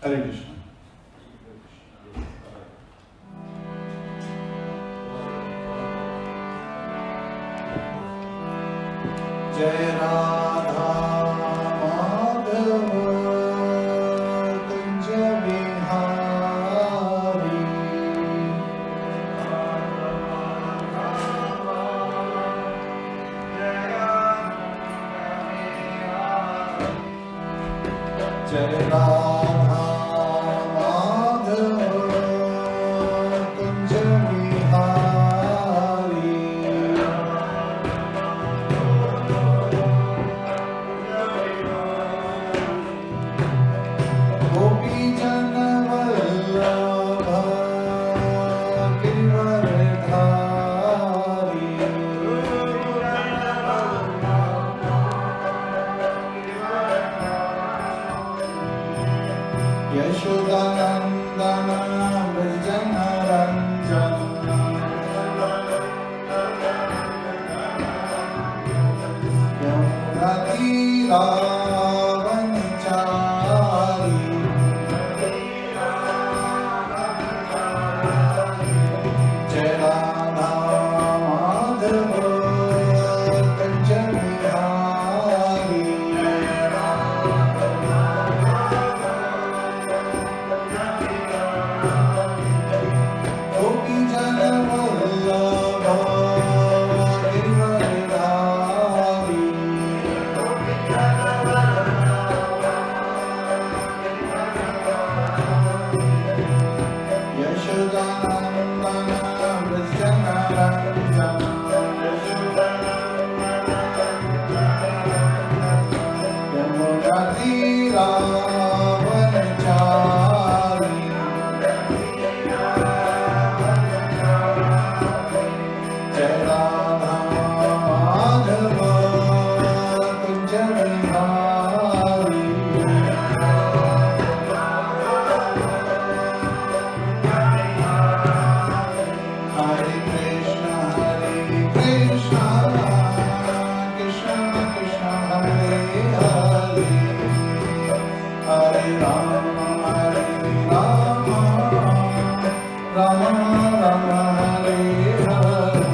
Hare Krishna. Jai Radha Madhava Kunja Vihari Jai Radha Madhava Kunja Vihari Gopi Jana Vallabha Giridhari Yashodanandana Vrajana Ranjana Yamunatiravanchari Jai Radha Madhava Kunja Vihari Gopi Jana Vallabha Giridhari Yashodanandana Vrajana Ranjana Yamunatiravanchari Jai Radha Madhava Kunja Vihari Hare Krishna Krishna Krishna Hare Hare Hare Rama Rama Rama Hare Hare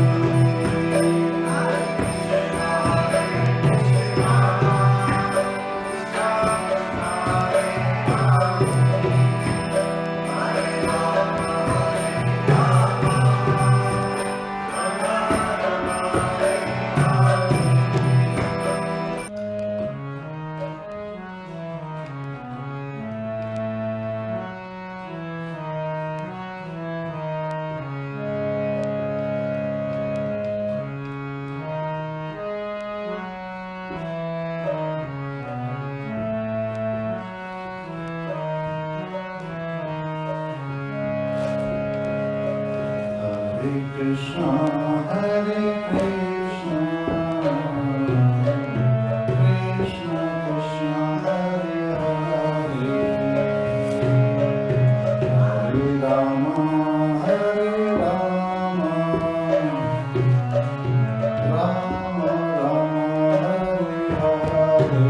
Hare Krishna Krishna Krishna Hare Hare Hare Rama Rama Rama Hare Hare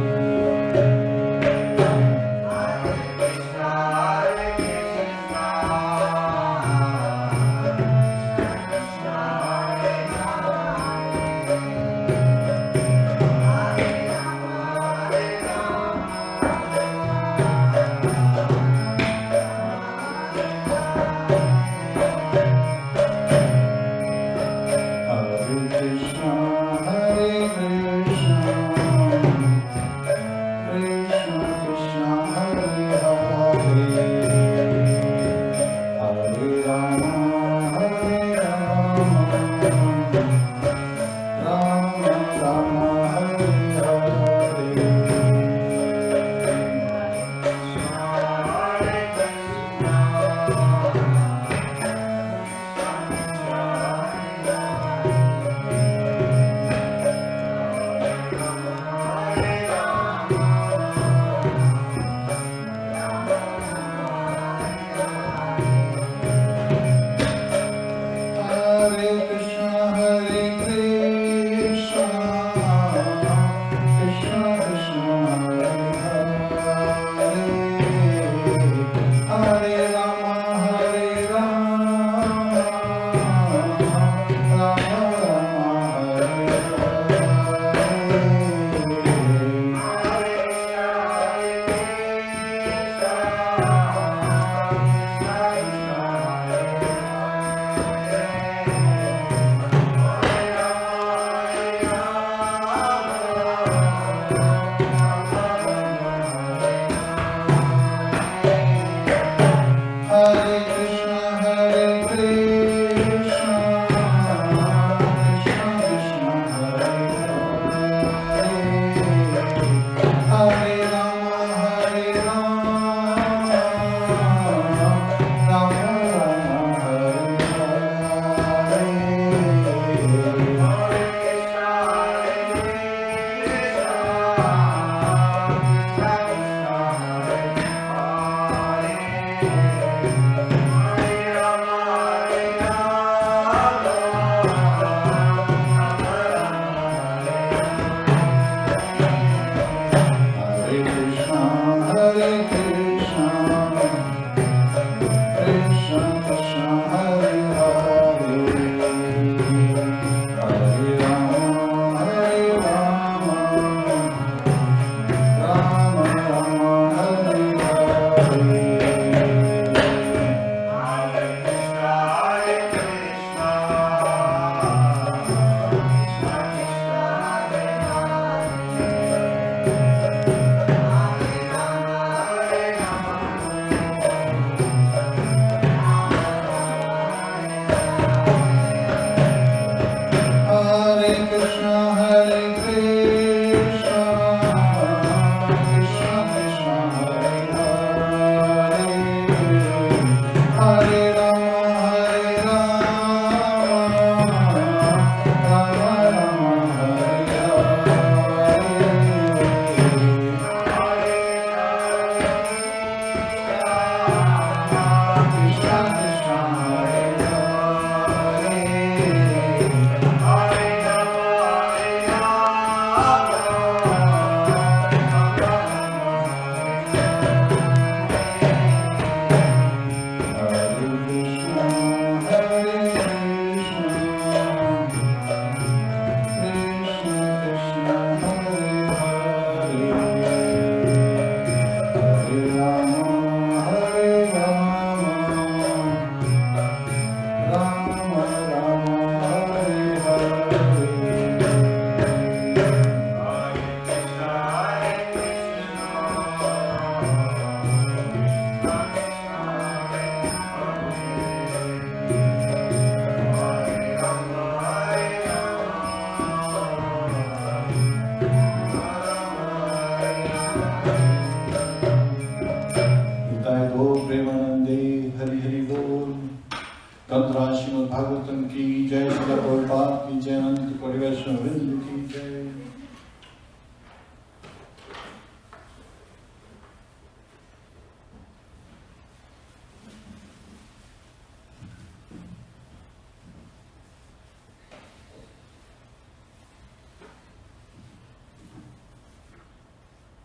Tantra Srimad Bhagavatam ki jai, Srila Prabhupada ki jai, Ananta Koti Vaishnava Vrinda ki jai.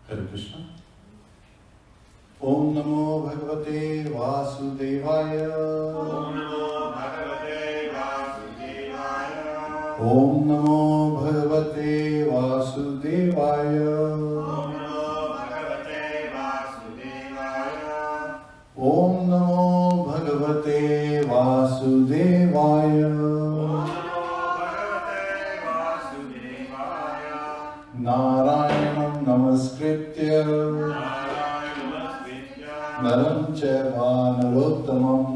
Hare Krishna. Om Namo Bhagavate Vasudevaya. Om Namo Bhagavate Vasudevaya. Om Namo Bhagavate Vasudevaya. Om Namo Bhagavate Vasudevaya. Om Namo Bhagavate Vasudevaya. Om Namo Bhagavate Vasudevaya. Narayanam Namaskritya Naram Chaiva Narottamam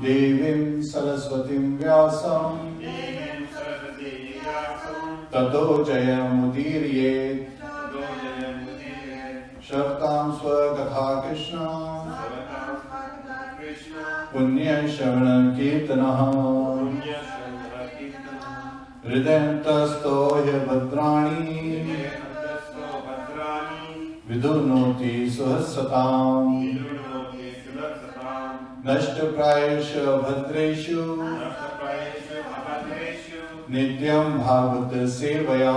Devim Saraswatim Vyasam Tato Jayamudiriye Shaktam Swakatha Krishna Punya Shavana Kirtanaha Hridayantasto Bhadrani Vidurnoti Suhasatam Nashtaprayasha Bhadreshu Nityam Bhagavata Sevaya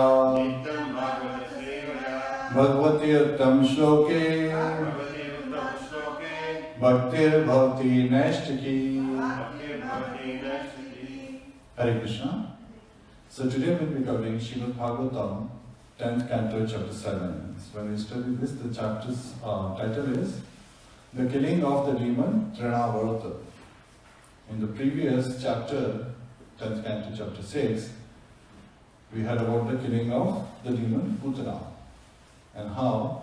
Bhagavati Uttam Shloke Bhaktir Bhavati Nashtaki. Hare Krishna. So today we'll be covering Srimad Bhagavatam, 10th canto, chapter 7. So when we study this, the chapter's title is The Killing of the Demon Tṛṇāvarta. In the previous chapter, 10th canto, chapter 6, we heard about the killing of the demon Putana and how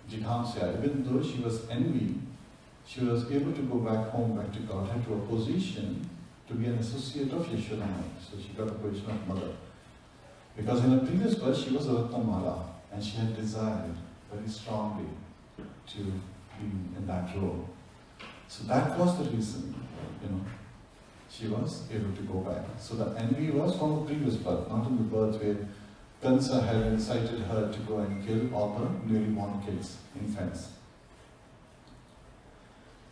Jighamsya, even though she was envy, she was able to go back home, back to Godhead, to a position to be an associate of Yashoda. So she got a position of mother. Because in the previous verse she was a Ratnamala and she had desired very strongly to be in that role. So that was the reason, she was able to go back. So the envy was from the previous birth, not in the birth where Kansa had incited her to go and kill all the newly born kids, infants.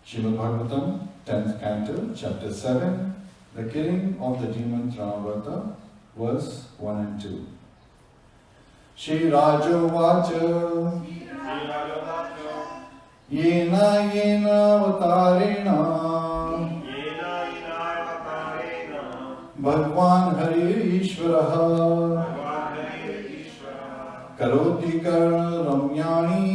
Srimad Bhagavatam, 10th canto, chapter 7, the killing of the demon Tṛṇāvarta, verse 1 and 2. Shri Rajo Vacha Yena Yena Avatarena Bhagwan Hari Ishvaraha Karoti Karna Ramyani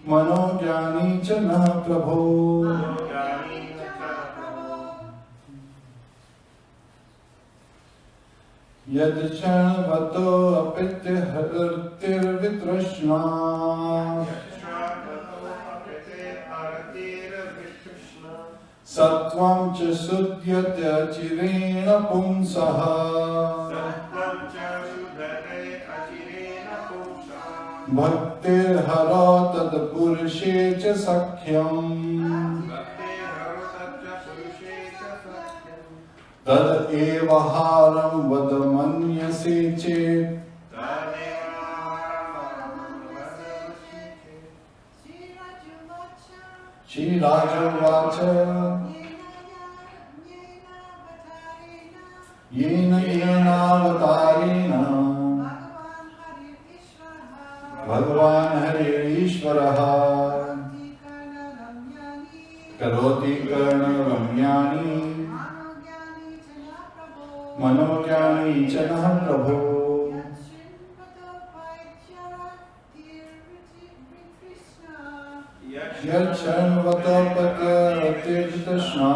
Manojani Chana Prabho. Yadchanvato apete hartir vitrashna Sattvam cha sudyate achirena pumsaha Bhaktir hara tad purushe cha sakhyam Tad eva haram vadamanyase chet Shri Raja Vacha Yena Yena Avatarena Bhagwan Hari Ishvaraha Karoti Karna Ramyani Manojani Chana Prabho. Yachanvata Patirtashna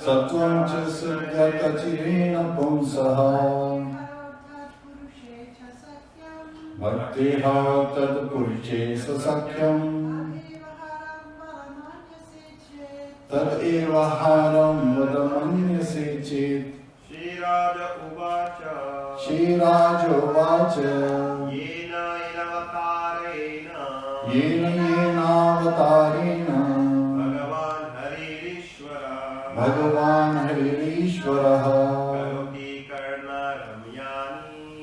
Sattvam cha sudyata chirena pumsaha Bhaktiha tad purche sasakyam Tad eva haram vadamanyase chet. Shri Raja Vacha Yena Navatarena Bhagavan Bhagavan Haririshwara Haririshwaraha Karoti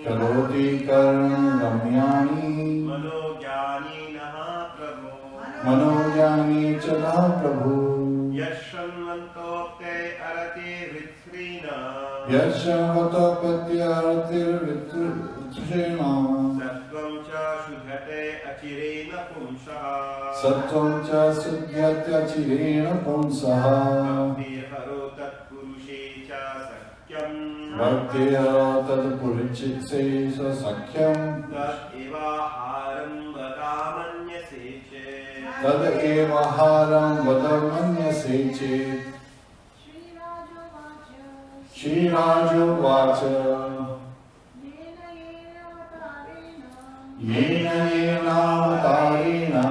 Karoti Karna Ramyani Karna-ramyani Manogyani Naha Prabhu Manogyani Chala Prabhu Yashranvantopte Arati Vitsrina Yashavatāpatyaratir Vitrusena Sattvam Cha Shudhate Achirena Pumsaha Sattvam Cha Sudhyatya Chirena Pumsaha Bhakti Haro Tat Purushe Cha Sakyam Bhakti Tad Purichitse Sakyam Tat Eva Haram Vadamanyase Che Tad Eva Haram Vadamanyase Chet Shri Rajo Vacha Yena Yena Avatarena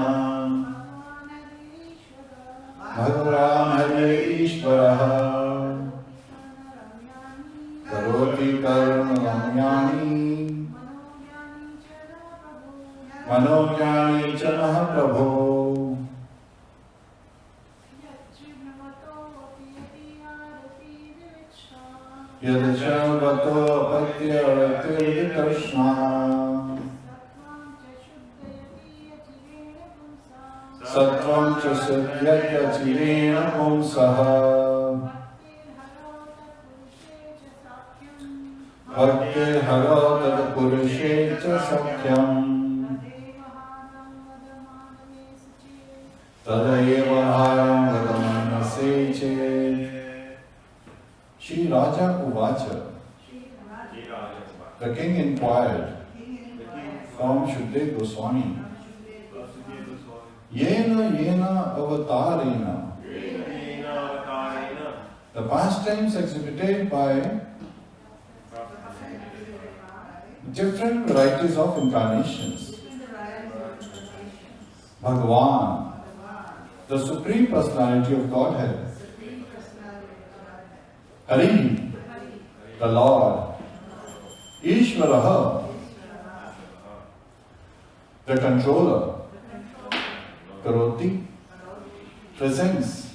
Bhagavan Haririshwaraha Karoti Karna-ramyani Manogyani Chala Prabhu Yadacharvato Patyaratir Krishna Sattvam Cha Sudhyatya Chirena Pumsaha Bhakti Haro Tad Purushe Cha Sakyam Tadayeva Haram Vadamanyase Chet Shri Raja Uvacha. The king inquired from Shukdev Goswami, Yena Yena Avatarena, the pastimes exhibited by different varieties of incarnations. Bhagavan, the Supreme Personality of Godhead. Hari, the Lord. Ishvaraha, the controller. Karoti, presents.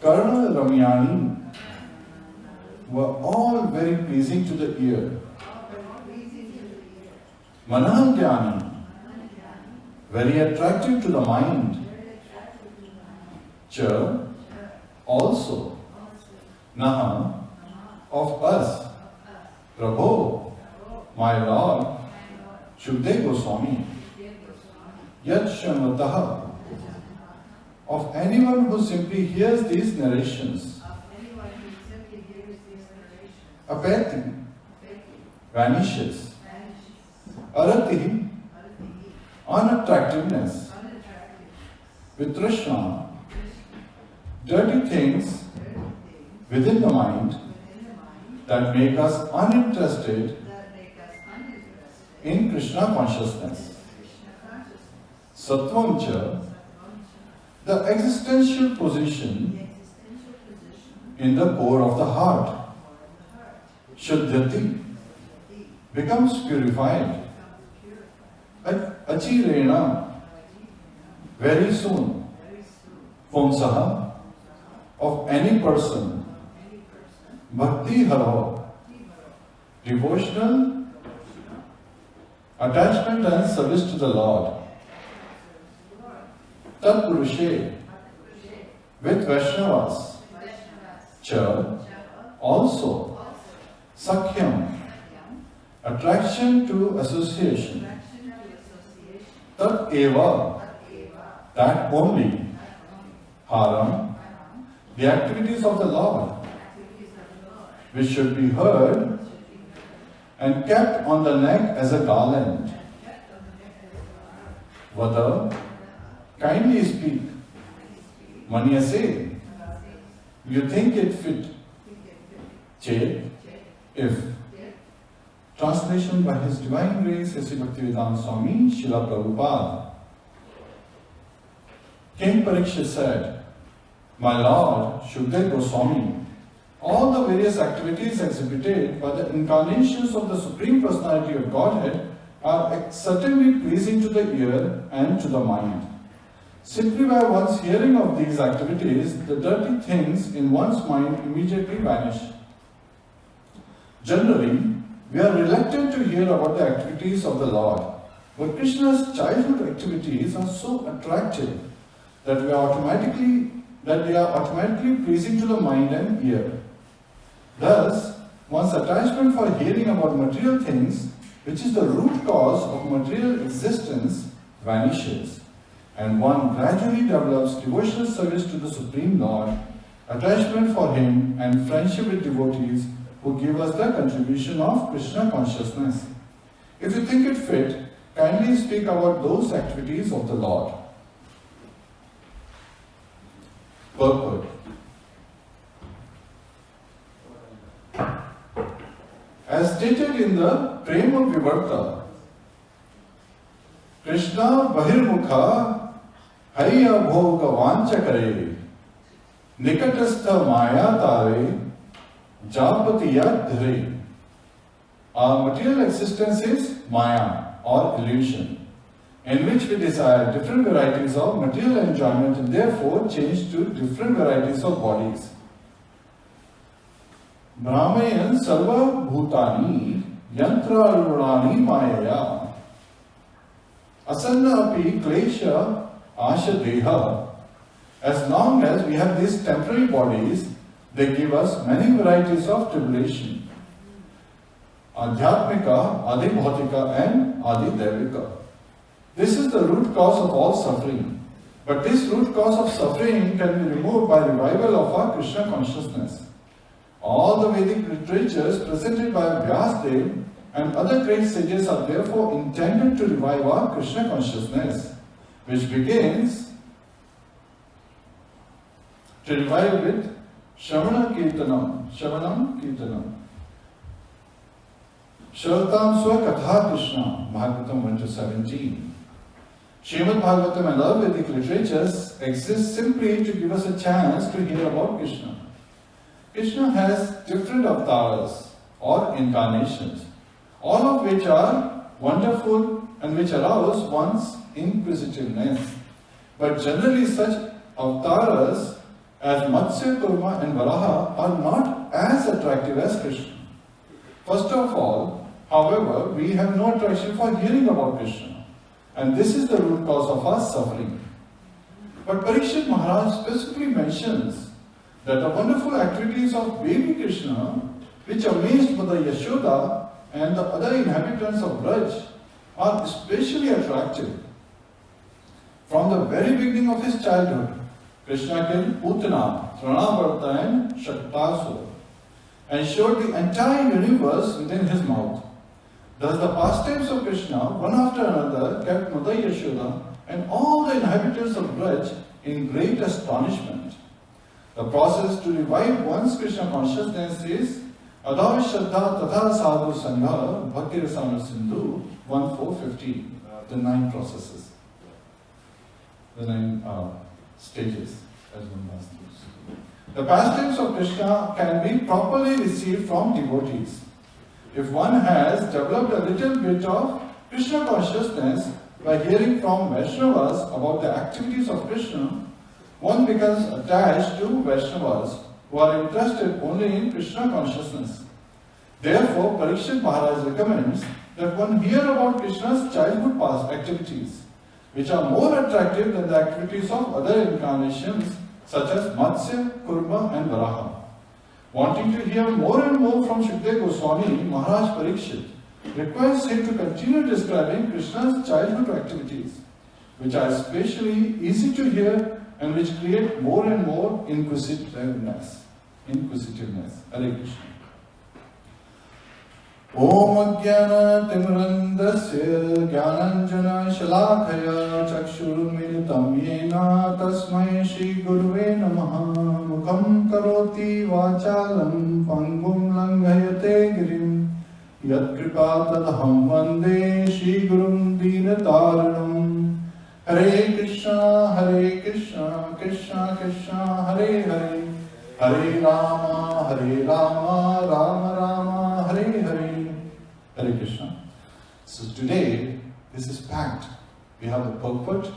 Karna-ramyani were all very pleasing to the ear. Managyani, very attractive to the mind. Cha, also. Naha, of us. Prabhu, my Lord. Shukdev Goswami. Yat Shamataha, of anyone who simply hears these narrations. Apati, vanishes. Arati, unattractiveness. Vitrashna, dirty things within the mind that make us uninterested in Krishna consciousness. Sattvamcha, the existential position in the core of the heart. Shuddhati, becomes purified. Achirena, very soon. Pumsaha, of any person. Bhakti haro, devotional attachment and service to the Lord. Tat Purushe, with Vaishnavas. Cha, also. Sakhyam, attraction to association. Tat eva, that only. Haram, the activities of the Lord, which should be heard and kept on the neck as a garland. Vada, kindly speak. Manyase, you think it fit. Chet, if. Translation by His Divine Grace, S.B. Bhaktivedanta Swami, Srila Prabhupada. King Parikshit said, my Lord, Shukdev Goswami, all the various activities exhibited by the incarnations of the Supreme Personality of Godhead are certainly pleasing to the ear and to the mind. Simply by one's hearing of these activities, the dirty things in one's mind immediately vanish. Generally, we are reluctant to hear about the activities of the Lord, but Krishna's childhood activities are so attractive that they are automatically pleasing to the mind and ear. Thus, one's attachment for hearing about material things, which is the root cause of material existence, vanishes, and one gradually develops devotional service to the Supreme Lord, attachment for Him, and friendship with devotees who give us the contribution of Krishna consciousness. If you think it fit, kindly speak about those activities of the Lord. Purport. As stated in the Tṛṇāvarta, Krishna Bahirmukha Hariya Bhoga Vanchakare Nikatastha Maya Tare Japatiya Dhare. Our material existence is Maya or illusion, in which we desire different varieties of material enjoyment and therefore change to different varieties of bodies. Brahmayan sarva bhutani yantra arunani mayaya asanna api klesha asha deha. As long as we have these temporary bodies, they give us many varieties of tribulation. Adhyatmika, Adibhautika and Adidevika. This is the root cause of all suffering. But this root cause of suffering can be removed by revival of our Krishna consciousness. All the Vedic literatures presented by Vyasadeva and other great sages are therefore intended to revive our Krishna consciousness, which begins to revive with Shravana Kirtanam. Śakaṭa-bhañjana Swa Krishna, Bhagavatam 1-17. Srimad Bhagavatam and other Vedic literatures exist simply to give us a chance to hear about Krishna. Krishna has different avatars or incarnations, all of which are wonderful and which arouse one's inquisitiveness. But generally such avatars as Matsya, Kurma and Varaha are not as attractive as Krishna. First of all, however, we have no attraction for hearing about Krishna, and this is the root cause of our suffering. But Parikshit Maharaj specifically mentions that the wonderful activities of baby Krishna, which amazed Mother Yashoda and the other inhabitants of Braj, are especially attractive. From the very beginning of his childhood, Krishna killed Putana, Tṛṇāvarta and śakaṭa-bhañjana, and showed the entire universe within his mouth. Thus the pastimes of Krishna, one after another, kept Mother Yashoda and all the inhabitants of Braj in great astonishment. The process to revive one's Krishna consciousness is Adava Shraddha Tatha Sadhu Sangha Bhakti Rasana Sindhu 1-4-15, the 9 processes, the 9 stages, as one must use. The pastimes of Krishna can be properly received from devotees. If one has developed a little bit of Krishna consciousness by hearing from Vaishnavas about the activities of Krishna, one becomes attached to Vaishnavas who are interested only in Krishna consciousness. Therefore, Parikshit Maharaj recommends that one hear about Krishna's childhood past activities, which are more attractive than the activities of other incarnations such as Matsya, Kurma and Varaha. Wanting to hear more and more from Shukdev Goswami, Maharaj Parikshit requires him to continue describing Krishna's childhood activities, which are especially easy to hear and which create more and more inquisitiveness. Hare Krishna. Om Ajnana Timrandasya Jnananjana Shalakaya Chakshurmilitam Yena Tasmai Shri Guruve Namaha Mukham Karoti Vachalam Pangum Langhayate Girim Yat Kripa Tadham Vande Shri Gurum Dinataranam. Hare Krishna, Krishna Krishna, Hare Hare, Hare Rama, Rama Rama, Hare Hare. Hare Krishna. So today, this is packed. We have the purport,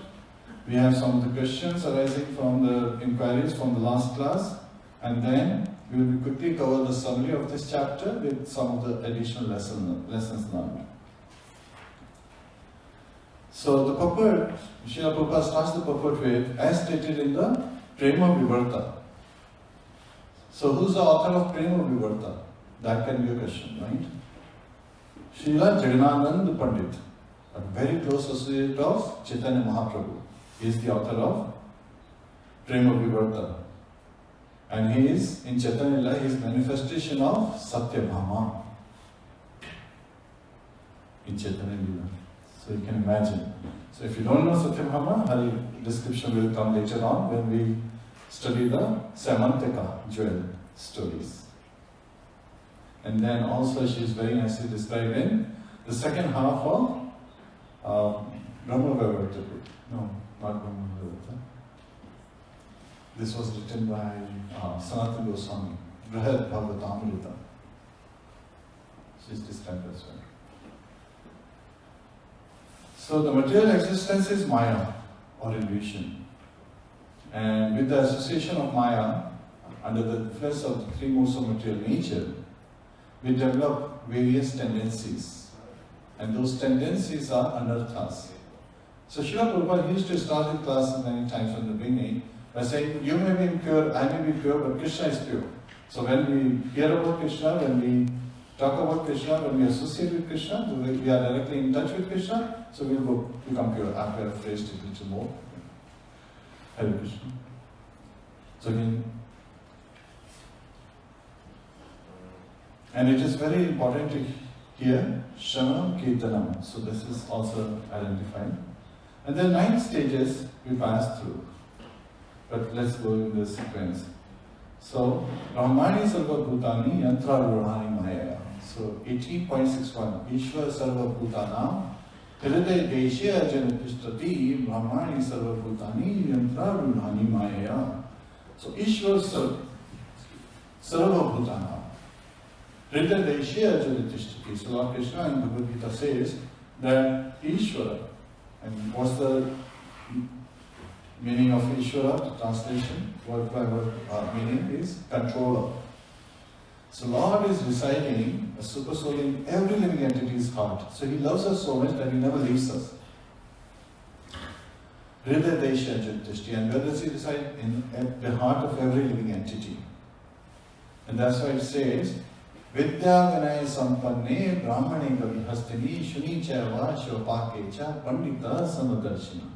we have some of the questions arising from the inquiries from the last class, and then we will quickly cover the summary of this chapter with some of the additional lessons learned. So the purport, Srila Prabhupada starts the purport with, as stated in the Tṛṇāvarta. So who's the author of Tṛṇāvarta? That can be a question, right? Srila Jaganananda Pandit, a very close associate of Chaitanya Mahaprabhu. He is the author of Tṛṇāvarta. And he is, in Chaitanya Lila, he is manifestation of Satyabhama in Chaitanya Lila. So you can imagine. So if you don't know Satyabhama, her description will come later on when we study the Samantika jewel stories. And then also she is very nicely described in the second half of Brahma-Vaivarta. No, not Brahma-Vaivarta. This was written by Sanatana Goswami, Brihad Bhagavatam. She is described as well. So the material existence is Maya, or illusion. And with the association of Maya, under the influence of the three modes of material nature, we develop various tendencies. And those tendencies are anarthas. So Srila Prabhupada used to start his classes many times from the beginning by saying, you may be impure, I may be pure, but Krishna is pure. So when we hear about Krishna, when we talk about Krishna, when we associate with Krishna, we are directly in touch with Krishna, so we will become pure. I have paraphrased it a little more. Hare Krishna. So again, and it is very important to hear Shravanam Kirtanam. So this is also identified. And there are 9 stages we pass through. But let's go in the sequence. So, Brahmani Sarva Bhutani Yantra Ruhani Maya. So, 18.61. Ishwar Sarva Bhutana Hriday Deshya Janatistati Brahmani Sarva Bhutani Yantra Ruhani Maya. So, Ishwar Sarva Bhutana Hriday Deshya Janatistati. So, Lord Krishna in Bhagavad Gita says that Ishwara, and what's the meaning of Ishvara, the translation, word by word meaning is controller. So Lord is residing, a super soul in every living entity's heart. So He loves us so much that He never leaves us. Hriday Desha Jatishti. And where does He reside? In the heart of every living entity. And that's why it says, Vidya Vinaya Sampanne Brahmane Gavihastini Shuni Chava Shopake Cha Pandita Samadarshina.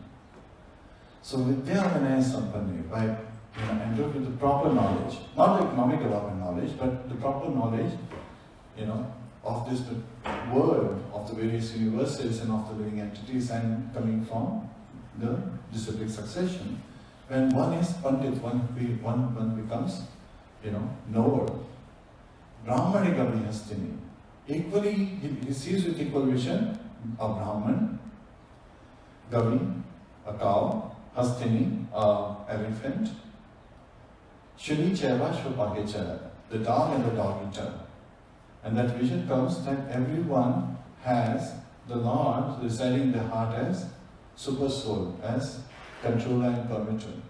So Vidya Vinaya Sampanne, by endowed with the proper knowledge, not economic development knowledge, but the proper knowledge, of this world, of the various universes and of the living entities, and coming from the disciplic succession. When one is Pandit, one becomes, knower. Brahmani Gavihastini. Equally, he sees with equal vision a Brahman, Gavi, a cow, Hastini, elephant, Shuni Cheva Shvapakecha, the dog and the dog eater. And that vision comes that everyone has the Lord residing in the heart as super soul, as controller and permitter.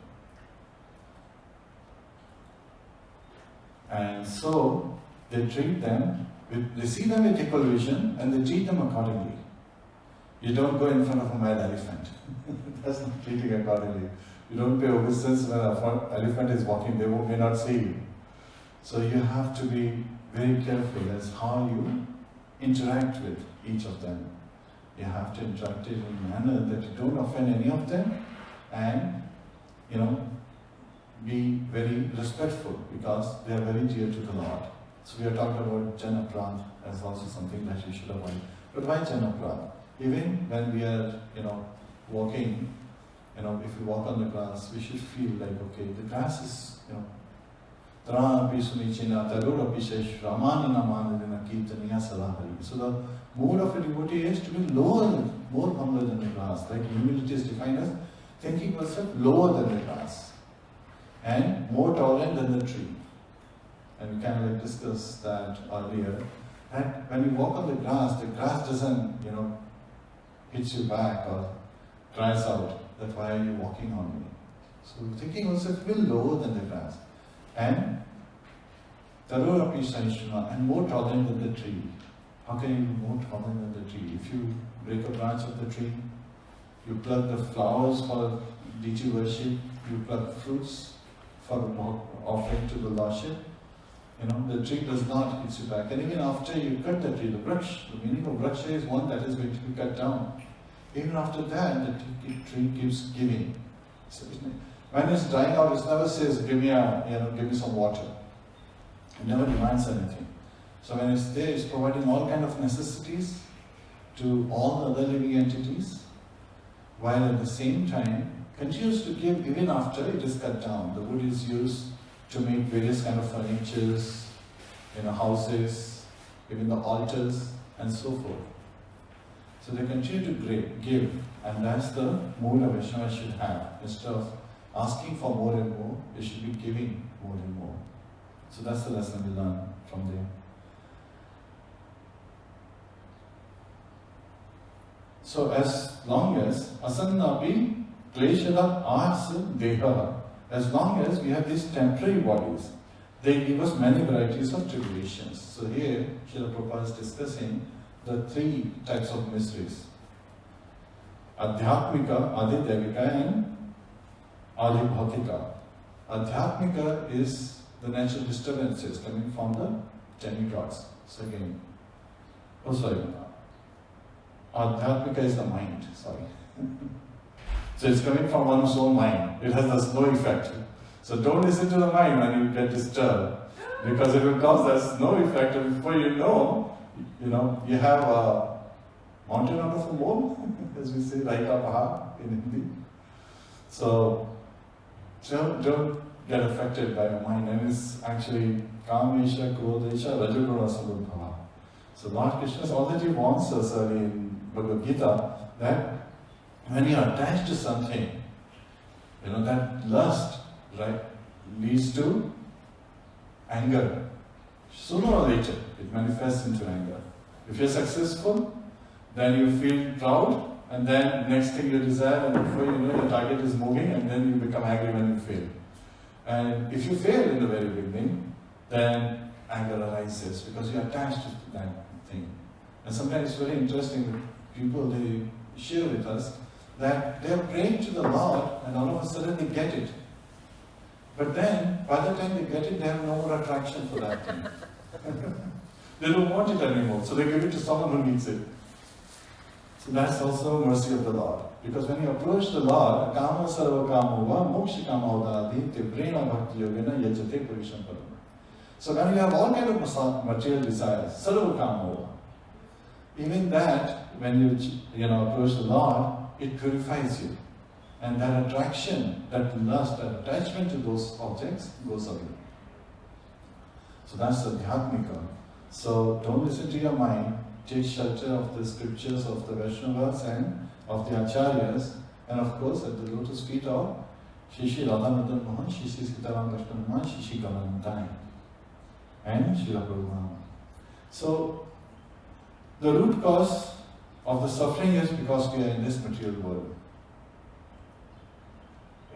And so they treat them, they see them with equal vision and they treat them accordingly. You don't go in front of a mad elephant. That's not treating accordingly. You don't pay obeisance when an elephant is walking, they may not see you. So you have to be very careful as how you interact with each of them. You have to interact in a manner that you don't offend any of them and, be very respectful because they are very dear to the Lord. So we are talking about Janaprad as also something that you should avoid. But why Janaprad? Even when we are, walking, if we walk on the grass, we should feel like, okay, the grass is, Tṛṇāvarta sunichina tarudapi shramana namanadina kirtaniya salahari. So the mood of a devotee is to be lower, more humbler than the grass. Like humility is defined as thinking yourself lower than the grass and more tolerant than the tree. And we kind of discussed that earlier. And when you walk on the grass doesn't, hit you back or cries out. that why are you walking on me? So thinking also it will be lower than the grass. And Tarorapi Saishuna, and more tolerant than the tree. How can you be more tolerant than the tree? If you break a branch of the tree, you pluck the flowers for deity worship, you pluck fruits for offering to the Lordship, the tree does not hit you back. And even after you cut the tree, the vriksha, the meaning of vriksha is one that is going to be cut down. Even after that, the tree keeps giving. So when it's dying out, it never says, give me some water. It never demands anything. So when it's there, it's providing all kind of necessities to all the other living entities, while at the same time continues to give even after it is cut down. The wood is used to make various kind of furnitures, houses, even the altars, and so forth. So they continue to give, and that's the mood a Vaishnava should have. Instead of asking for more and more, they should be giving more and more. So that's the lesson we learn from there. So as long as asannapi kleshada ars deha, as long as we have these temporary bodies, they give us many varieties of tribulations. So here, Srila Prabhupada is discussing the three types of miseries. Adhyatmika, Adidevika, and Adibhautika. Adhyatmika is the natural disturbances coming from the demigods. So again, Adhyatmika is the mind, sorry. So it's coming from one's own mind. It has no effect. So don't listen to the mind when you get disturbed, because it will cause us no effect, and before you know, you have a mountain out of a mole, as we say, śakaṭa-bhañjana in Hindi. So don't get affected by your mind, and it's actually kamesha, krodesha, rajaguna samudbhava. So Lord Krishna already warns us early in Bhagavad Gita that when you are attached to something, that lust, right, leads to anger. Sooner or later, it manifests into anger. If you're successful, then you feel proud, and then next thing you desire, and before you know, your target is moving, and then you become angry when you fail. And if you fail in the very beginning, then anger arises because you're attached to that thing. And sometimes it's very interesting that people, they share with us that they are praying to the Lord, and all of a sudden they get it. But then, by the time they get it, they have no more attraction for that thing. They don't want it anymore, so they give it to someone who needs it. So that's also mercy of the Lord. Because when you approach the Lord, kama sarva kamova moksha kama udadi tivrena bhakti yogena yajate purisham param. So when you have all kind of material desires, sarva kamova, even that, when you approach the Lord, it purifies you. And that attraction, that lust, that attachment to those objects goes away. So that's the Adhyatmika. So don't listen to your mind, take shelter of the scriptures of the Vaishnavas and of the Acharyas, and of course at the lotus feet of Shishi Radhanadan Mohan, Shishi Sitaram Vaishnava, Shishi Galantai, and Srila Prabhupada. So the root cause of the suffering is because we are in this material world.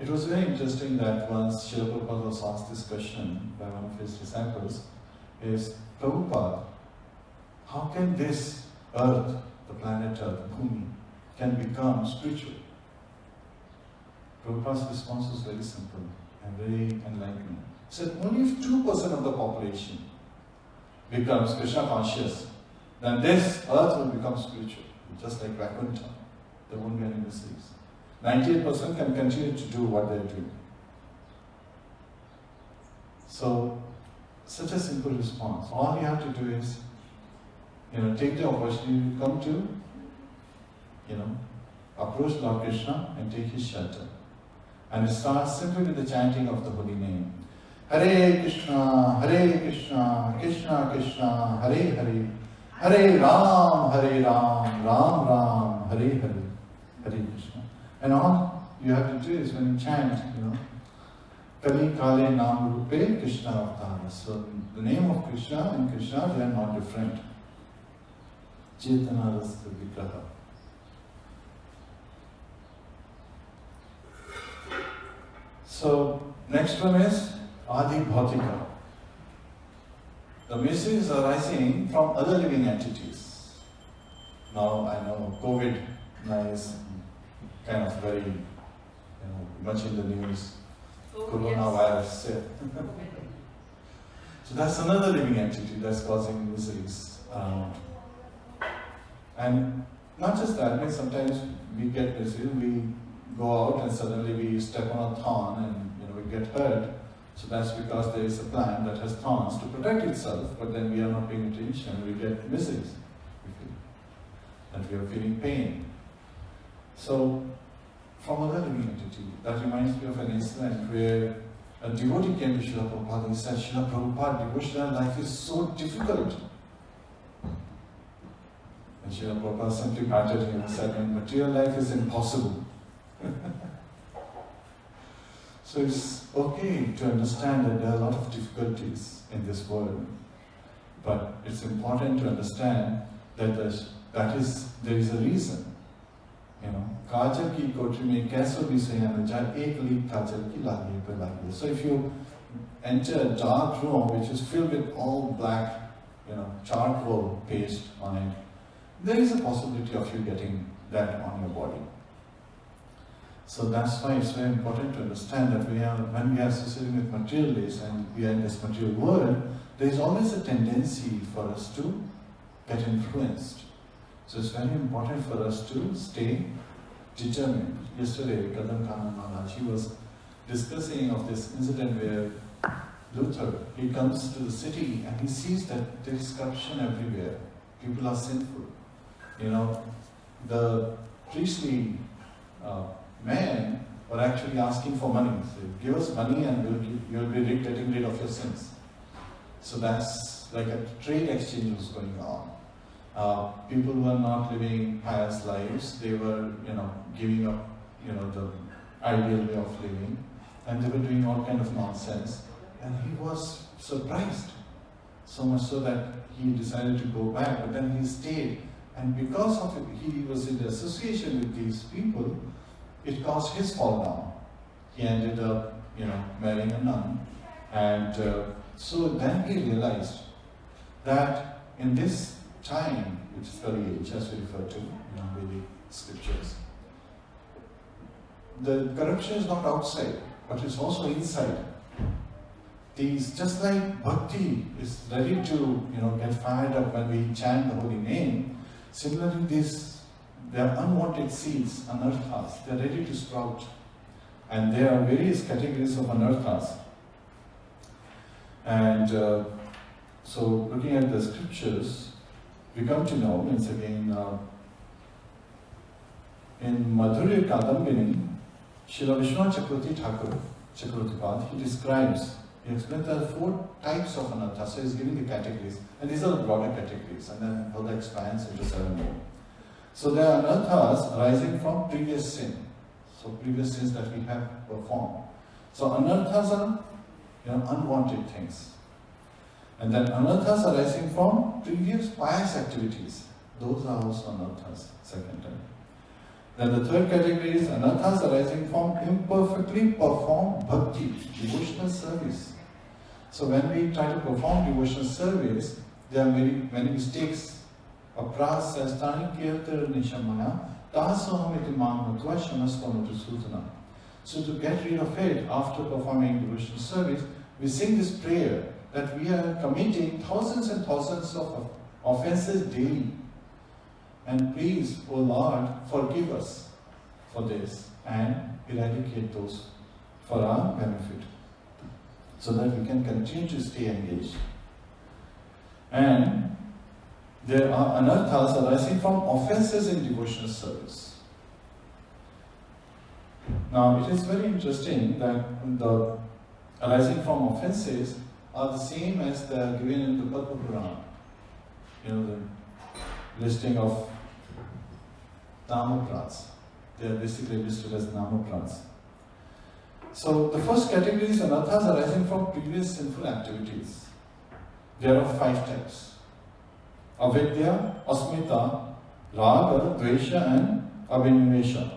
It was very interesting that once Srila Prabhupada was asked this question by one of his disciples, is, Prabhupada, how can this earth, the planet Earth, Bhumi, can become spiritual? Prabhupada's response was very simple and very enlightening. He said, only if 2% of the population becomes Krishna conscious, then this earth will become spiritual, just like Vaikuntha. There won't be any mysteries. 98% can continue to do what they're doing. So, such a simple response. All you have to do is, take the opportunity to come to, approach Lord Krishna and take his shelter. And it starts simply with the chanting of the holy name. Hare Krishna, Krishna Krishna, Hare Hare, Hare Ram, Ram Ram, Hare Hare, Hare Krishna. And all you have to do is when you chant, Kali Kale Nam Rupe Krishna Avtara. So the name of Krishna and Krishna, they are not different. Chetana Rasa Vigraha. So, next one is Adi Bhautika. The miseries arising from other living entities. Now I know COVID is kind of very, much in the news. Coronavirus. Yeah. So that's another living entity that's causing miseries around. And not just that, sometimes we get misery, we go out and suddenly we step on a thorn and we get hurt. So that's because there is a plant that has thorns to protect itself, but then we are not paying attention, we get miseries. And we are feeling pain. So, from other living entity, that reminds me of an incident where a devotee came to Srila Prabhupada and said, Srila Prabhupada, devotional life is so difficult. And Srila Prabhupada simply patted him and said, material life is impossible. So it's okay to understand that there are a lot of difficulties in this world, but it's important to understand that there is a reason. Kajal ki kotri mein kaise bhi sahana jaye ek leek kajal ki lagi pe lagi. So if you enter a dark room which is filled with all black, charcoal paste on it, there is a possibility of you getting that on your body. So that's why it's very important to understand that when we are associating with materialists and we are in this material world, there is always a tendency for us to get influenced. So it's very important for us to stay determined. Yesterday, Kadam Khanna Maharaj, he was discussing of this incident where Luther, he comes to the city and he sees that there is corruption everywhere. People are sinful. The priestly men were actually asking for money. So give us money and you'll be getting rid of your sins. So that's like a trade exchange was going on. People were not living pious lives. They were, giving up, the ideal way of living, and they were doing all kind of nonsense. And he was surprised, so much so that he decided to go back. But then he stayed, and because of it, he was in association with these people. It caused his fall down. He ended up, marrying a nun, and so then he realized that in this time, which is Kali age, as we refer to in Vedic scriptures, the corruption is not outside, but it's also inside. Just like bhakti is ready to, get fired up when we chant the holy name, similarly there are unwanted seeds, anarthas, they are ready to sprout. And there are various categories of anarthas. And so looking at the scriptures, we come to know, once again, in Madhurya Kadambini, Srila Vishwanath Chakravarti, he explains there are 4 types of anarthas, so he's giving the categories, and these are the broader categories, and then further expands into 7 more. So there are anarthas arising from previous sin, so previous sins that we have performed. So anarthas are, unwanted things. And then anarthas arising from previous pious activities. Those are also anarthas, second time. Then the third category is anarthas arising from imperfectly performed bhakti, devotional service. So when we try to perform devotional service, there are many mistakes. Apras says, Tani kirtar nishamaya, tasoham iti mangatva shamaskonutu sutana. So to get rid of it after performing devotional service, we sing this prayer that we are committing thousands and thousands of offenses daily. And please, O Lord, forgive us for this and eradicate those for our benefit, so that we can continue to stay engaged. And there are anarthas arising from offenses in devotional service. Now, it is very interesting that the arising from offenses are the same as they are given in the Tattva Purana. The listing of Namaprats. They are basically listed as Namaprats. So the first category is anarthas arising from previous sinful activities. There are 5 types: avidya, asmita, raga, dvesha and abhinivesha.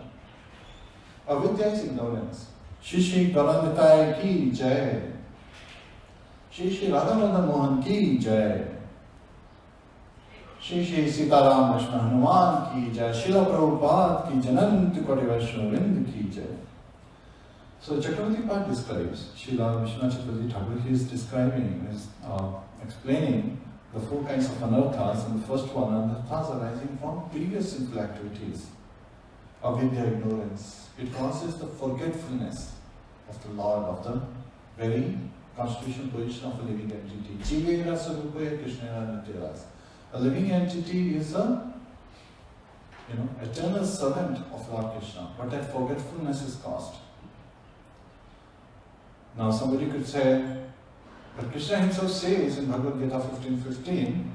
Avidya is ignorance. Shri Gauranitai ki jai. Shri Radha Madan Mohan ki jai. Shri Sitaram Vishnu Hanuman ki jai. Srila Prabhupada ki Janant Koti Vaishnav Vrind ki jai. So Chakravarti Part describes, Srila Vishnu Chakravarti Thakur, he is describing, explaining the four kinds of anarthas, and the first one, anarthas arising from previous sinful activities, avidya, ignorance. It causes the forgetfulness of the Lord, of the very constitutional position of a living entity. Jivera sarupaya krishnera nityaras. A living entity is a eternal servant of Lord Krishna, but that forgetfulness is caused. Now somebody could say, but Krishna himself says in Bhagavad Gita 15:15,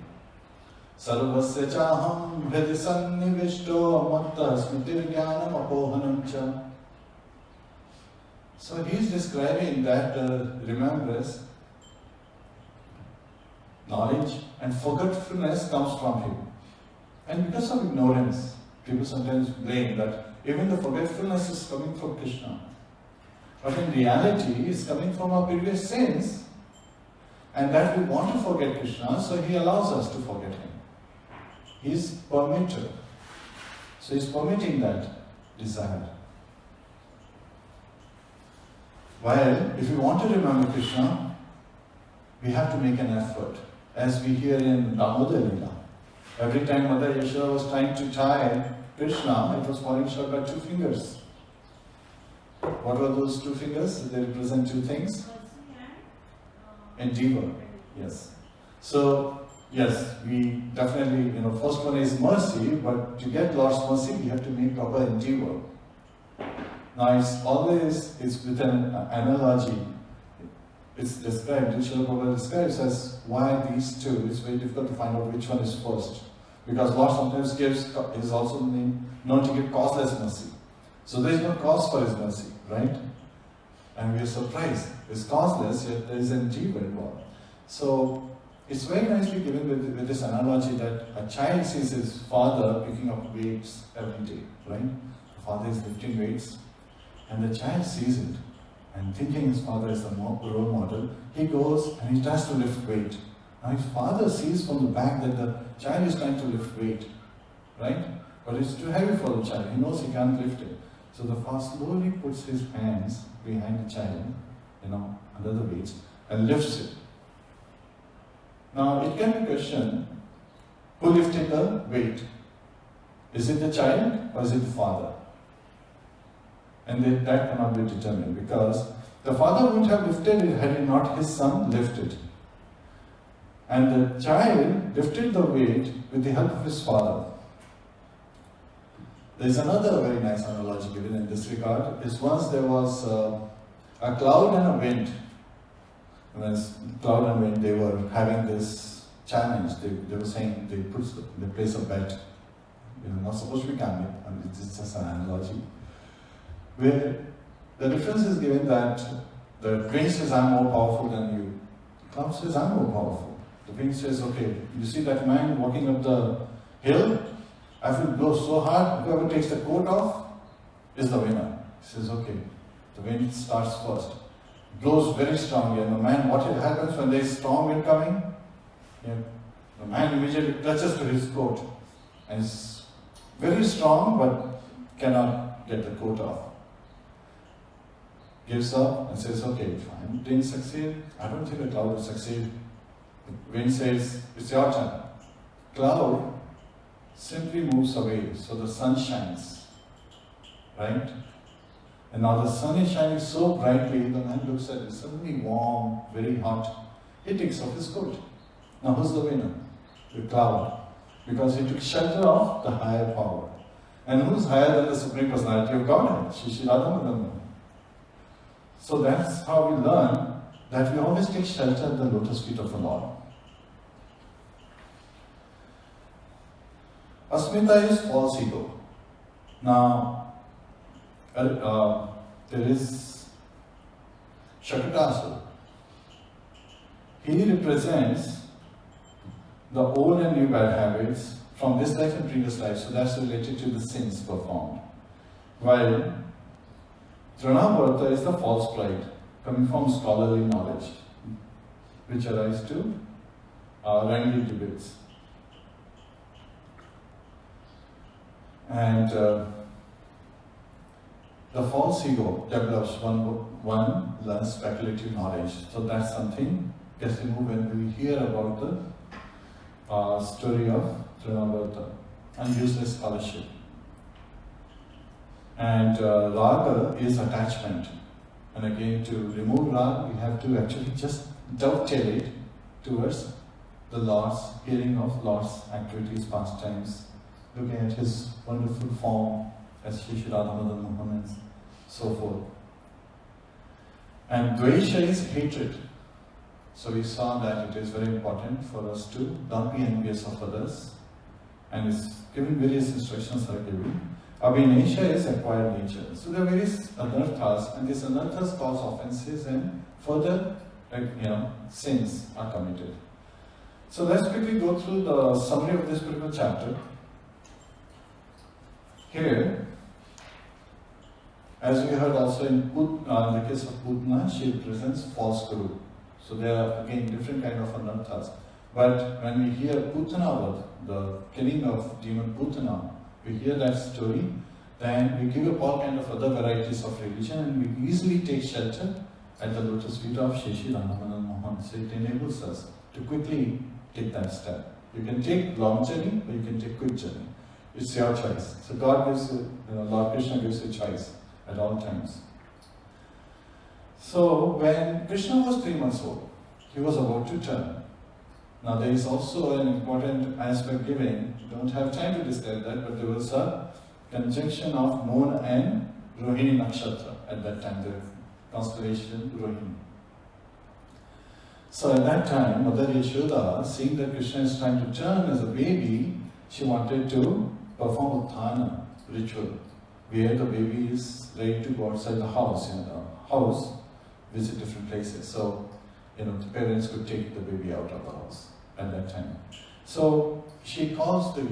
Sarvasya chaham hridisannivishto matta smritirjnanam apohanam cha. So he is describing that remembrance, knowledge and forgetfulness comes from him. And because of ignorance, people sometimes blame that even the forgetfulness is coming from Krishna. But in reality, it's coming from our previous sins, and that we want to forget Krishna, so he allows us to forget him. He is permitter. So he is permitting that desire. While if we want to remember Krishna, we have to make an effort. As we hear in Damodar Leela, every time Mother Yashoda was trying to tie Krishna, it was falling short by 2 fingers. What were those 2 fingers? They represent 2 things. And Jiva. Yes. So, yes, we definitely, first one is mercy, but to get Lord's mercy, we have to make proper endeavor. Now, it's with an analogy. It's described, Srila Prabhupada describes as why these 2. It's very difficult to find out which one is first. Because Lord sometimes is also known to give causeless mercy. So there is no cause for his mercy, right? And we are surprised. It's causeless, yet there is an jiva involved. So it's very nicely given with this analogy that a child sees his father picking up weights every day, right? The father is lifting weights, and the child sees it, and thinking his father is the role model, he goes and he tries to lift weight. Now his father sees from the back that the child is trying to lift weight, right? But it's too heavy for the child. He knows he can't lift it. So the father slowly puts his hands behind the child, under the weights, and lifts it. Now it can be questioned, who lifted the weight? Is it the child or is it the father? And that cannot be determined, because the father wouldn't have lifted it had not his son lifted. And the child lifted the weight with the help of his father. There is another very nice analogy given in this regard. Once there was a cloud and a wind. When cloud and wind, they were having this challenge. They were saying they place a bet. Not supposed to be gambling. It's just an analogy. Where the difference is given that the wind says, I'm more powerful than you. The cloud says, I'm more powerful. The wind says, okay, you see that man walking up the hill? I will blow so hard, whoever takes the coat off is the winner. He says, okay, the wind starts first. Blows very strongly, and the man, what happens when there is strong wind coming? The man immediately touches to his coat. And it's very strong, but cannot get the coat off. Gives up and says, okay, if I didn't succeed, I don't think the cloud will succeed. The wind says, it's your turn. Cloud simply moves away, so the sun shines, right? And now the sun is shining so brightly, the man looks at it, suddenly warm, very hot. He takes off his coat. Now who's the winner? The cloud. Because he took shelter of the higher power. And who's higher than the Supreme Personality of Godhead? Shri Radha Madana. So that's how we learn that we always take shelter at the lotus feet of the Lord. Asmita is false ego. Now, there is śakaṭa-bhañjana. He represents the old and new bad habits from this life and previous life, so that's related to the sins performed. While Tṛṇāvarta is the false pride, coming from scholarly knowledge, which arise to wrangling debates. And the false ego develops one learns speculative knowledge. So that's something gets removed when we hear about the story of Tṛṇāvarta and useless scholarship. And raga is attachment. And again, to remove raga, we have to actually just dovetail it towards the Lord's, hearing of Lord's activities, pastimes, looking at His wonderful form as śakaṭa-bhañjana and so forth. And dvesha is hatred. So we saw that it is very important for us to not be envious of others. And it's given various instructions are given. Abhinesha is acquired nature. So there are various anarthas, and these anarthas cause offenses and further sins are committed. So let's quickly go through the summary of this particular chapter. Here, as we heard also in the case of Putana, she represents false guru. So there are again different kind of anarthas. But when we hear Tṛṇāvarta, the killing of demon Putana, we hear that story, then we give up all kind of other varieties of religion and we easily take shelter at the lotus feet of Srimad. So it enables us to quickly take that step. You can take long journey or you can take quick journey. It's your choice. So God gives you, Lord Krishna gives you choice at all times. So when Krishna was 3 months old, he was about to turn. Now there is also an important aspect given. Don't have time to describe that, but there was a conjunction of moon and Rohini Nakshatra at that time, the constellation Rohini. So at that time, Mother Yashoda, seeing that Krishna is trying to turn as a baby, she wanted to perform Utthana ritual, where the baby is ready to go outside the house, visit different places. So, the parents could take the baby out of the house at that time. So she calls the,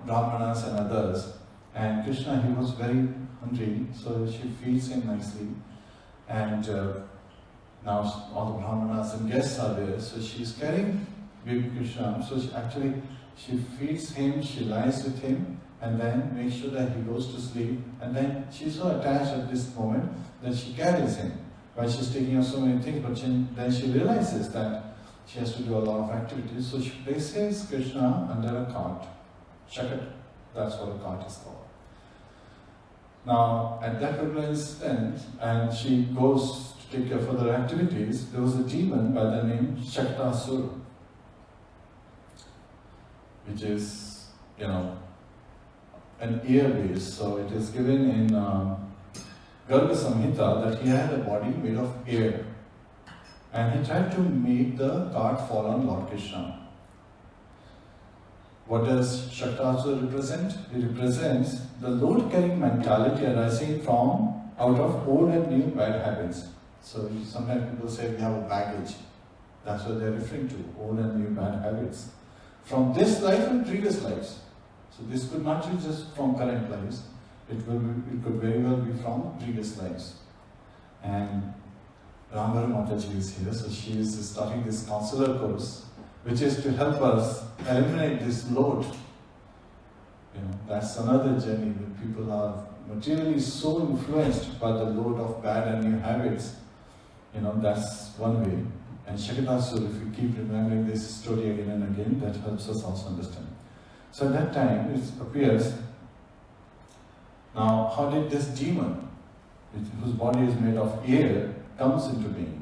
Brahmanas and others, and Krishna, he was very hungry, so she feeds him nicely. And now all the Brahmanas and guests are there, so she's carrying baby Krishna. So she feeds him, she lies with him, and then makes sure that he goes to sleep. And then she's so attached at this moment that she carries him while she's taking out so many things, but then she realizes that she has to do a lot of activities. So she places Krishna under a cart, śakaṭa, that's what a cart is called. Now, at that particular instant, and she goes to take care of further activities, there was a demon by the name śakaṭa-asura, which is, an ear-base. So it is given in Garga Samhita that he had a body made of air. And he tried to make the cart fall on Lord Krishna. What does śakaṭa-asura represent? It represents the load-carrying mentality arising from out of old and new bad habits. So sometimes people say we have a baggage. That's what they're referring to, old and new bad habits. From this life and previous lives. So this could not be just from current lives. It could very well be from previous lives. And Ramguru Mataji is here, so she is starting this counselor course, which is to help us eliminate this load. That's another journey when people are materially so influenced by the load of bad and new habits. That's one way. And śakaṭa-asura, if we keep remembering this story again and again, that helps us also understand. So at that time, it appears, now how did this demon, whose body is made of air, comes into being?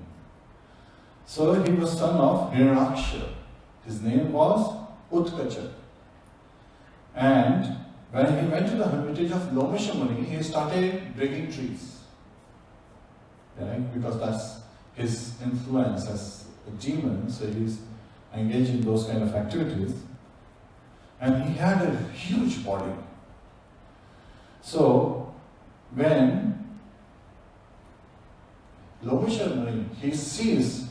So he was son of Hiranaksha. His name was Utkacha. And when he went to the hermitage of Lomasha Muni, he started breaking trees. Right? Because that's his influence as a demon, so he's engaged in those kind of activities. And he had a huge body. So when Lomasha Muni, he sees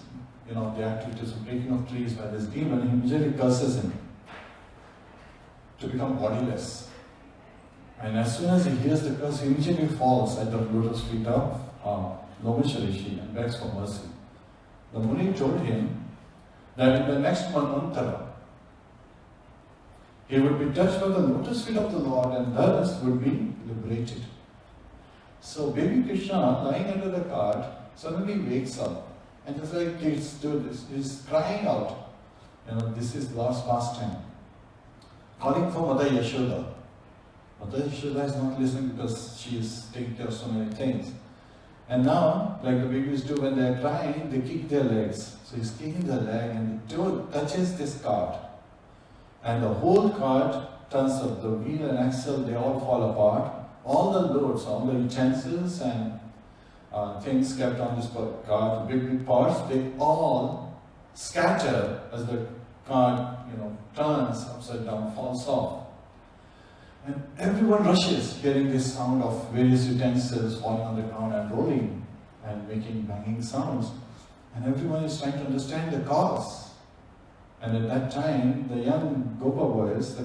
the activities of breaking of trees by this demon, he immediately curses him to become bodiless. And as soon as he hears the curse, he immediately falls at the lotus feet of Nomeshwari and begs for mercy. The Muni told him that in the next Manvantara, he would be touched by the lotus feet of the Lord and thus would be liberated. So baby Krishna, lying under the cart, suddenly wakes up and just like kids do this, he's crying out. This is Lord's pastime. Calling for Mother Yashoda. Mother Yashoda is not listening because she is taking care of so many things. And now, like the babies do when they are crying, they kick their legs. So he's kicking their leg and the toe touches this cart. And the whole cart turns up. The wheel and axle, they all fall apart. All the loads, all the utensils and things kept on this cart, big parts, they all scatter as the cart, turns upside down, falls off. And everyone rushes, hearing this sound of various utensils falling on the ground and rolling and making banging sounds. And everyone is trying to understand the cause. And at that time, the young Gopa boys, the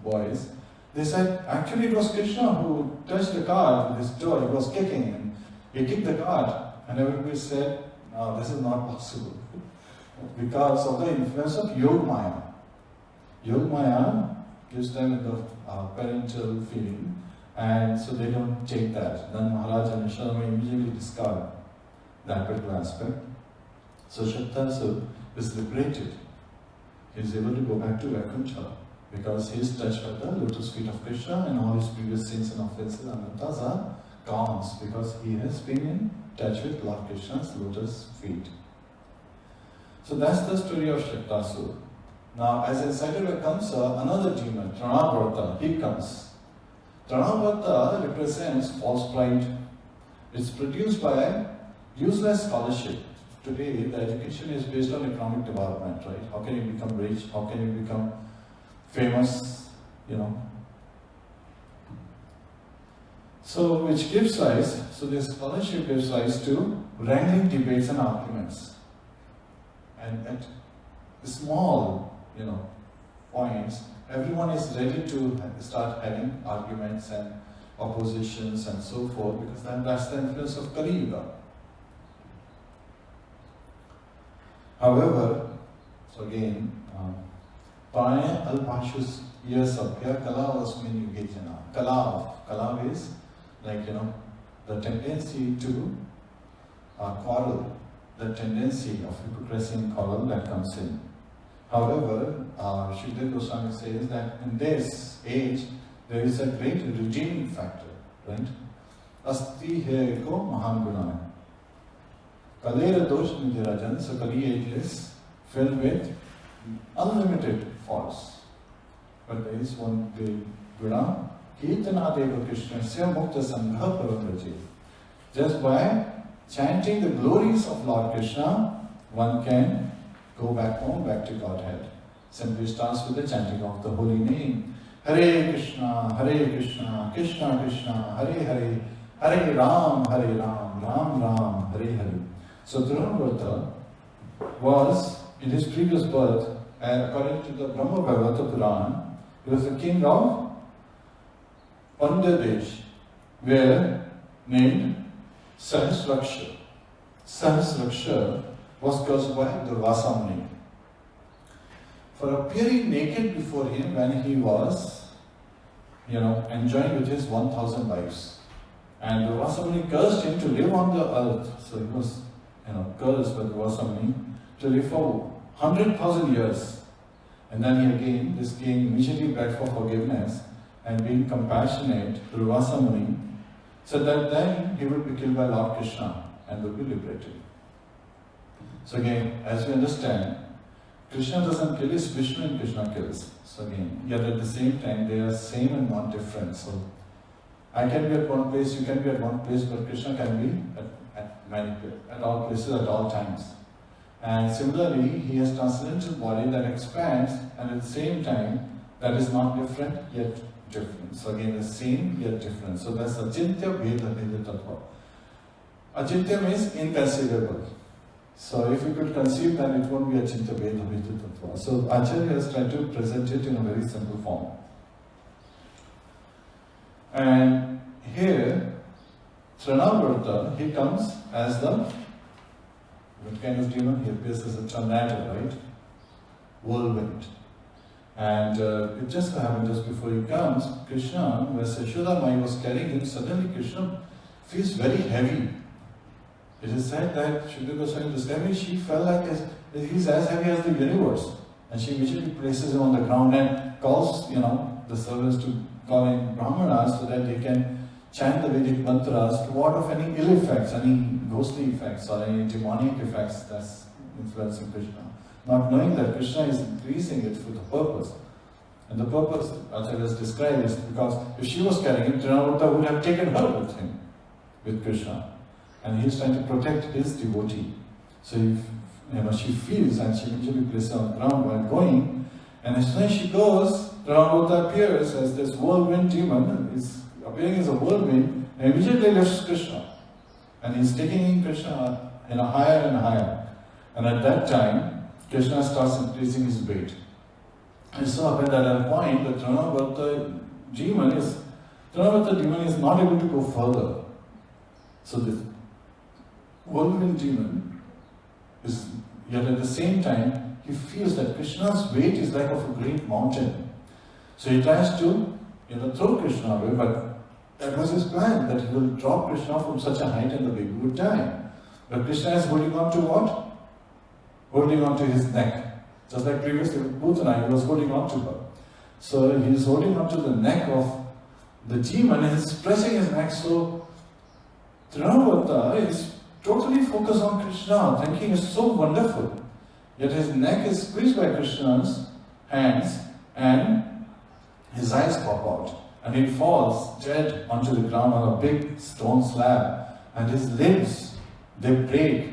boys, they said, actually it was Krishna who touched the cart with his toe. He was kicking and he kicked the cart. And everybody said, no, this is not possible. Because of the influence of Yog Maya. Yog Maya gives them the parental feeling, and so they don't take that. Then Maharaj and Yashoda immediately discard that particular aspect. So Shaktasura is liberated. He is able to go back to Vaikuntha because he is touched by the lotus feet of Krishna and all his previous sins and offenses and anarthas are gone because he has been in touch with Lord Krishna's lotus feet. So that's the story of Shaktasura. Now, as incited by Kamsa, another demon, Tṛṇāvarta, he comes. Tṛṇāvarta represents false pride. It's produced by useless scholarship. Today, the education is based on economic development, right? How can you become rich? How can you become famous? So, which gives rise, so this scholarship gives rise to wrangling debates and arguments. And at small points, everyone is ready to start having arguments and oppositions and so forth, because that's the influence of Kali Yuga. However, so again, Pāya al-Bhashus yasabhya kala asmin yuge jana. Kala is like, the tendency to quarrel, the tendency of hypocrisy and quarrel that comes in. However, Sridhar Goswami says that in this age, there is a great redeeming factor, right? Asti hai eko mahan guna. Kalera dosh nidirajan, so Kali age is filled with unlimited faults. But there is one great guna, Kirtana deva Krishnasya mukta sangha pravraji. Just by chanting the glories of Lord Krishna, one can go back home, back to Godhead. Simply starts with the chanting of the holy name. Hare Krishna, Krishna Krishna, Hare Hare, Hare Ram, Ram Ram, Hare Hare. So Tṛṇāvarta was, in his previous birth, and according to the Brahma Bhagavata Purana, he was the king of Pandadesh, where named Sahasraksha. Sahasraksha was cursed by Durvasa Muni for appearing naked before him when he was, enjoying with his 1,000 wives. And Durvasa Muni cursed him to live on the earth. So he was, cursed by Durvasa Muni to live for 100,000 years. And then this king immediately begged for forgiveness and being compassionate to Durvasa Muni, so that then he would be killed by Lord Krishna and would be liberated. So again, as we understand, Krishna doesn't kill, it's Vishnu and Krishna kills. So again, yet at the same time, they are same and not different. So I can be at one place, you can be at one place, but Krishna can be at all places, at all times. And similarly, he has transcendental body that expands, and at the same time, that is not different, yet different. So again, the same, yet different. So that's Achintya Bheda Bheda Tattva. Achintya means inconceivable. So if you could conceive, then it won't be Achintya Bheda Bheda Tattva. So Acharya has tried to present it in a very simple form. And here, Tṛṇāvarta, he comes as the, what kind of demon? He appears as a tornado, right? Whirlwind. And it just happened just before he comes, Krishna, where Yashoda Mai was carrying him, suddenly Krishna feels very heavy. It is said that Shuddha Goswami described, she felt like he's as heavy as the universe. And she immediately places him on the ground and calls, the servants to call in Brahmanas so that they can chant the Vedic mantras to ward off any ill effects, any ghostly effects or any demonic effects that's influencing Krishna. Not knowing that Krishna is increasing it for the purpose. And the purpose, as I was described, is because if she was carrying him, Tṛṇāvarta would have taken her with him, with Krishna. And he's trying to protect his devotee. So if, she feels and she immediately places her on the ground while going. And as soon as she goes, Tṛṇāvarta appears as this whirlwind demon, is appearing as a whirlwind, and immediately lifts Krishna. And he's taking Krishna higher and higher. And at that time, Krishna starts increasing his weight. And so happened that at a point, the Tṛṇāvarta demon is not able to go further. So this whirlwind demon is, yet at the same time, he feels that Krishna's weight is like of a great mountain. So he tries to, throw Krishna away, but that was his plan, that he will drop Krishna from such a height and the baby would die. But Krishna is holding on to what? Holding on to his neck. Just like previously with Putana, he was holding on to her. So he is holding on to the neck of the demon and is pressing his neck. So Tṛṇāvarta is totally focused on Krishna, thinking it's so wonderful. Yet his neck is squeezed by Krishna's hands and his eyes pop out. And he falls dead onto the ground on a big stone slab. And his limbs, they break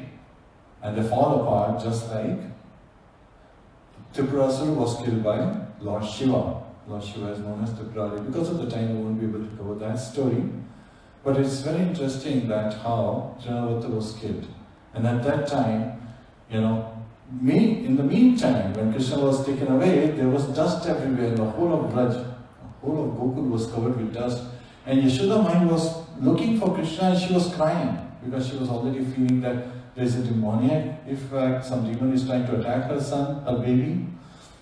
and they fall apart, just like Tripurasura was killed by Lord Shiva. Lord Shiva is known as Tripurari. Because of the time, we won't be able to cover that story. But it's very interesting that how Tṛṇāvarta was killed. And at that time, in the meantime, when Krishna was taken away, there was dust everywhere. The whole of Braj, the whole of Gokul was covered with dust. And Yashoda Mai was looking for Krishna and she was crying because she was already feeling that there is a demoniac effect, some demon is trying to attack her son, her baby.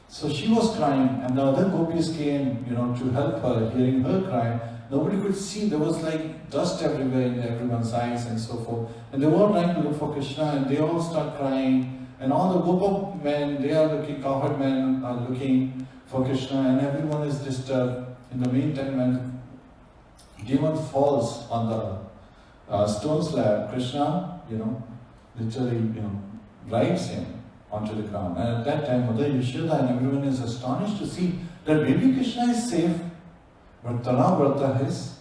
So she was crying, and the other gopis came, to help her, hearing her cry. Nobody could see, there was like dust everywhere in everyone's eyes and so forth. And they were all trying to look for Krishna, and they all start crying. And all the Gopa men, they are looking, cowherd men are looking for Krishna, and everyone is disturbed. In the meantime, when demon falls on the stone slab, Krishna, literally, drives him onto the ground. And at that time, Mother Yashoda and everyone is astonished to see that baby Krishna is safe, but Tṛṇāvarta has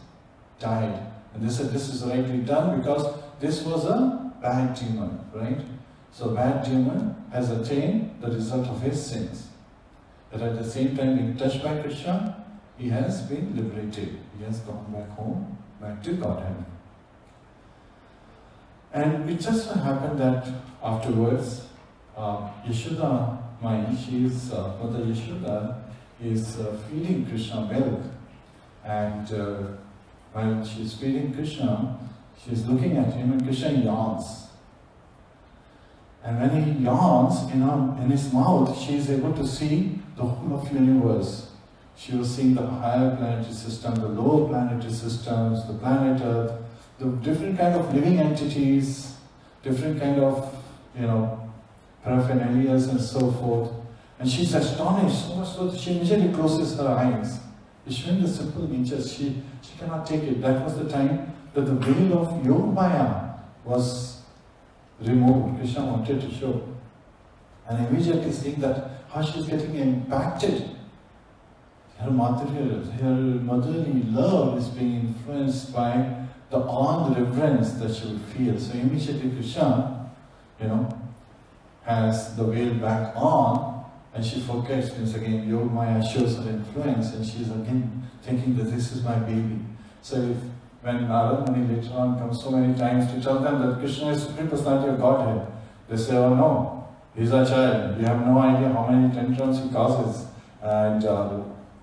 died. And they said this is rightly done because this was a bad demon, right? So bad demon has attained the result of his sins. But at the same time, being touched by Krishna, he has been liberated. He has gone back home, back to Godhead. And it just so happened that afterwards, Yashoda Mai, Mother Yashoda is feeding Krishna milk. And while she's feeding Krishna, she's looking at him and Krishna yawns. And when he yawns, in his mouth, she is able to see the whole of the universe. She was seeing the higher planetary system, the lower planetary systems, the planet Earth, the different kind of living entities, different kind of, paraphernalia and so forth. And she's astonished, so much so that she immediately closes her eyes. It's showing the simple nature, she cannot take it. That was the time that the veil of Yogamaya was removed. Krishna wanted to show. And immediately seeing that how she's getting impacted. Her motherly love is being influenced by the awe and the reverence that she would feel. So immediately Krishna, has the veil back on, and she forgets once again, Yogamaya shows her influence, and she's again thinking that this is my baby. So when Narad Muni later on comes so many times to tell them that Krishna is Supreme Personality of Godhead, they say, oh no, he's a child. You have no idea how many tantrums he causes, and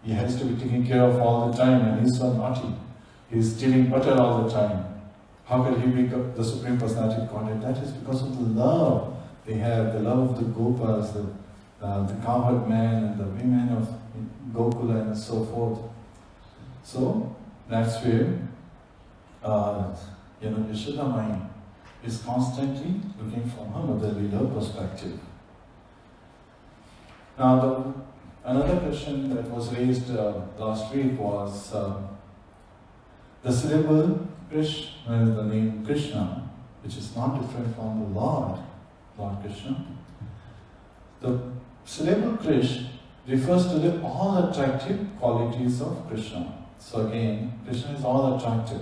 he has to be taken care of all the time, and he's so naughty. He's stealing butter all the time. How could he become the Supreme Personality of Godhead? That is because of the love they have, the love of the Gopas, the cowherd man and the women of Gokula and so forth. So that's where Yashoda Mai is constantly looking from her motherly love perspective. Now another question that was raised last week was the syllable Krishna, the name Krishna, which is not different from the Lord Krishna. The syllable Krish refers to the all attractive qualities of Krishna. So again, Krishna is all attractive.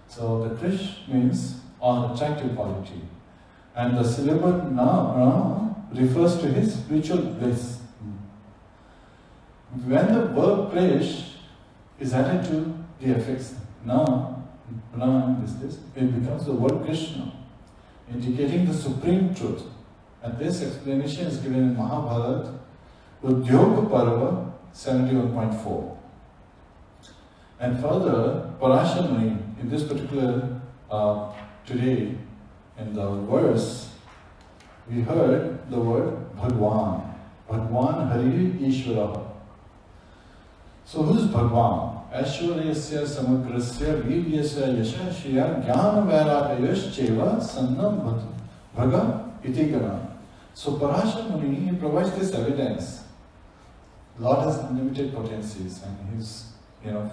So the Krish means all attractive quality. And the syllable Na refers to his spiritual bliss. When the verb Krish is added to the affix Na, it becomes the word Krishna, indicating the supreme truth. And this explanation is given in Mahabharata, Udyog Parva 71.4. And further, Parashamuni, in this particular, today, in the verse, we heard the word Bhagwan. Bhagwan Hari Ishvara. So who is Bhagwan? Aishwaryasya samagrasya vidyasya yashashya jnana vairagayascheva sannam bhaga itigana. So Parashamuni, he provides this evidence. Lord has unlimited potencies and he's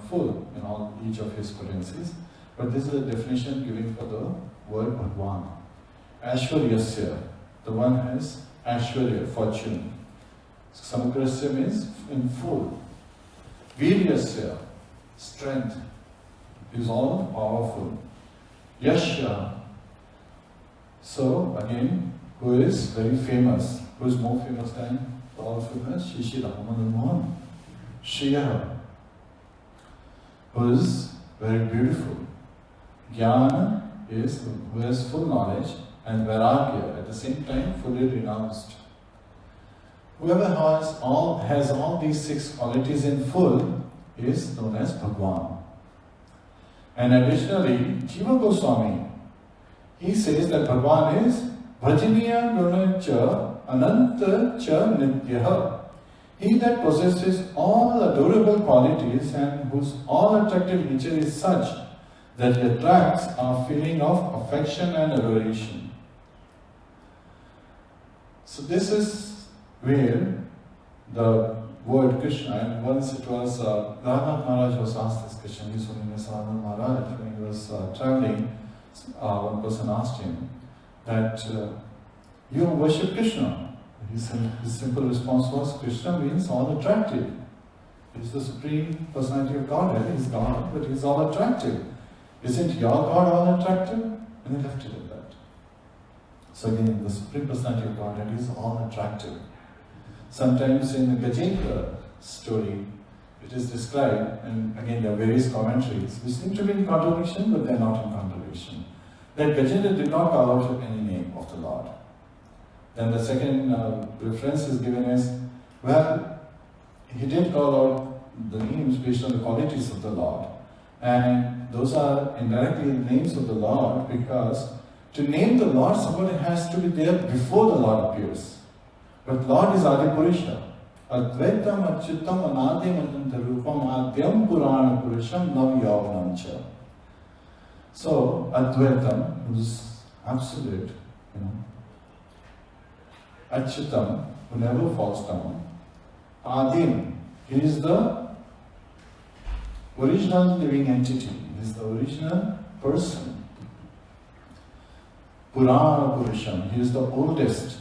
full in each of his potencies. But this is the definition given for the word Bhagwan. Aishwaryasya, the one has Aishwarya, fortune. Samagrasya means in full. Viryasya, strength. He is all powerful. Yashya, so again, who is very famous. Who is more famous than all famous? Shishi Ramanan Mohan. Shriya, who is very beautiful. Jnana is who has full knowledge, and Vairagya at the same time fully renounced. Whoever has all these 6 qualities in full is known as Bhagwan. And additionally, Jiva Goswami, he says that Bhagwan is Bhajaniya Guna Cha Ananta Cha Nityaha. He that possesses all adorable qualities and whose all attractive nature is such that he attracts a feeling of affection and adoration. So this is where the word Krishna, and once it was, Raghunath Maharaj was asked this question, His Holiness Raghunath Maharaj, when he was traveling, one person asked him that, you worship Krishna. His simple response was, Krishna means all attractive. He's the Supreme Personality of Godhead, he's God, but he's all attractive. Isn't your God all attractive? And he left it at that. So again, the Supreme Personality of Godhead is all attractive. Sometimes in the Gajendra story, it is described, and again there are various commentaries, which seem to be in contradiction, but they are not in contradiction, that Gajendra did not call out any name of the Lord. Then the second reference is given as, well, he did call out the names based on the qualities of the Lord. And those are indirectly names of the Lord, because to name the Lord, somebody has to be there before the Lord appears. But Lord is Adi Purusha. Advaitam Achyutam Anadim Anantarupam Adyam Purana Purusham Nav Yavanamcha. So Advaitam, who is absolute, Achyutam, who never falls down. Adim, he is the original living entity, he is the original person. Purana Purusham, he is the oldest.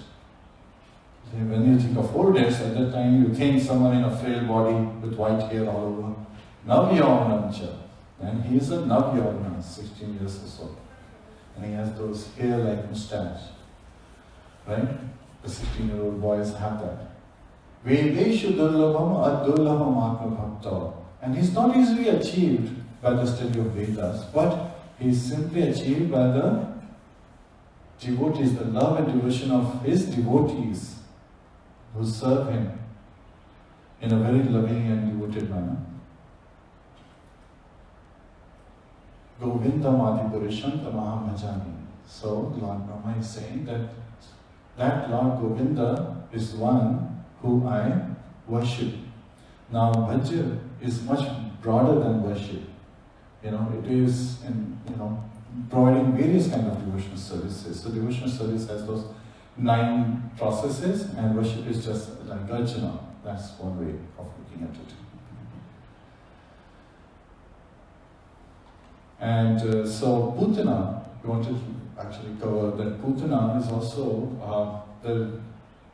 When you think of oldest, at that time you think someone in a frail body with white hair all over. Navyavanamcha. And he is a Navyavana, 16 years or so. And he has those hair-like mustache. Right? The 16-year-old boys have that. Vedeshu durlabham adurlabham atma bhakta. And he's not easily achieved by the study of Vedas, but he's simply achieved by the devotees, the love and devotion of his devotees who serve him in a very loving and devoted manner. Govindam Adipurusham Tamaham Bhajami. So Lord Brahma is saying that Lord Govinda is one who I worship. Now Bhajya is much broader than worship. It is providing various kind of devotional services. So devotional service has those 9 processes, and worship is just like Arjuna. That's one way of looking at it. And so Putana, we wanted to actually cover that Putana is also the